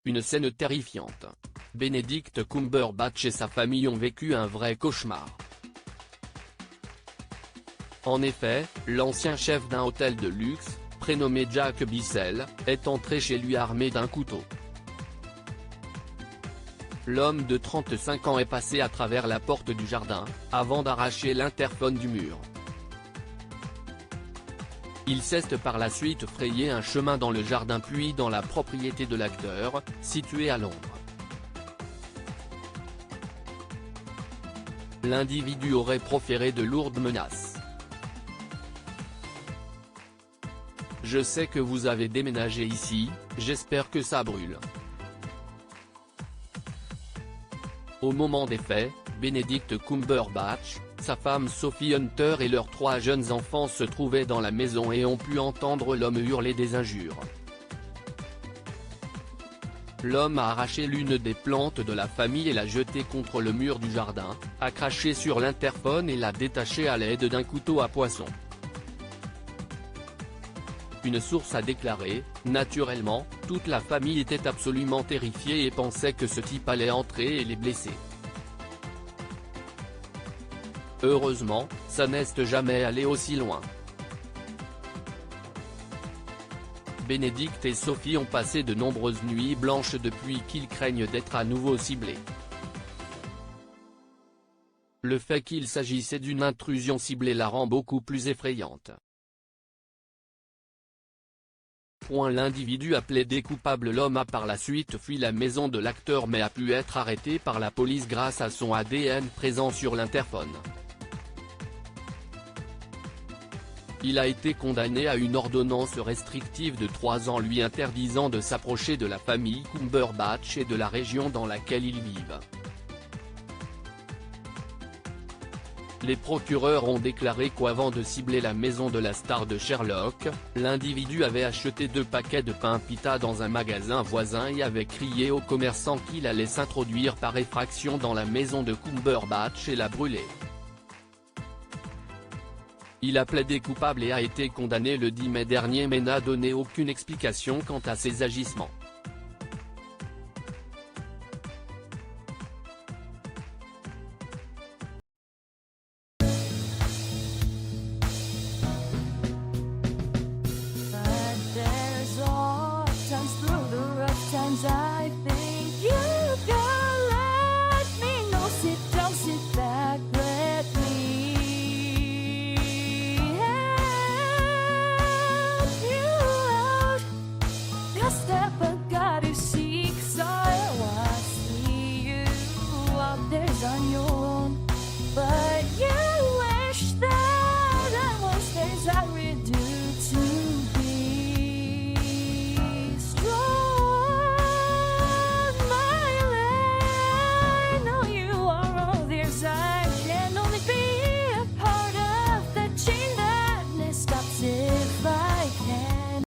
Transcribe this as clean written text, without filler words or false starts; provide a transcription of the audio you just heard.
Une scène terrifiante. Benedict Cumberbatch et sa famille ont vécu un vrai cauchemar. En effet, l'ancien chef d'un hôtel de luxe, prénommé Jack Bissell, est entré chez lui armé d'un couteau. L'homme de 35 ans est passé à travers la porte du jardin, avant d'arracher l'interphone du mur. Il s'est par la suite frayé un chemin dans le jardin puis dans la propriété de l'acteur, située à Londres. L'individu aurait proféré de lourdes menaces. Je sais que vous avez déménagé ici, j'espère que ça brûle. Au moment des faits, Benedict Cumberbatch, sa femme Sophie Hunter et leurs 3 jeunes enfants se trouvaient dans la maison et ont pu entendre l'homme hurler des injures. L'homme a arraché l'une des plantes de la famille et l'a jetée contre le mur du jardin, a craché sur l'interphone et l'a détachée à l'aide d'un couteau à poisson. Une source a déclaré, naturellement, toute la famille était absolument terrifiée et pensait que ce type allait entrer et les blesser. Heureusement, ça n'est jamais allé aussi loin. Benedict et Sophie ont passé de nombreuses nuits blanches depuis qu'ils craignent d'être à nouveau ciblés. Le fait qu'il s'agissait d'une intrusion ciblée la rend beaucoup plus effrayante. L'individu a plaidé coupable. L'homme a par la suite fui la maison de l'acteur mais a pu être arrêté par la police grâce à son ADN présent sur l'interphone. Il a été condamné à une ordonnance restrictive de 3 ans lui interdisant de s'approcher de la famille Cumberbatch et de la région dans laquelle ils vivent. Les procureurs ont déclaré qu'avant de cibler la maison de la star de Sherlock, l'individu avait acheté 2 paquets de pain pita dans un magasin voisin et avait crié au commerçant qu'il allait s'introduire par effraction dans la maison de Cumberbatch et la brûler. Il a plaidé coupable et a été condamné le 10 mai dernier mais n'a donné aucune explication quant à ses agissements.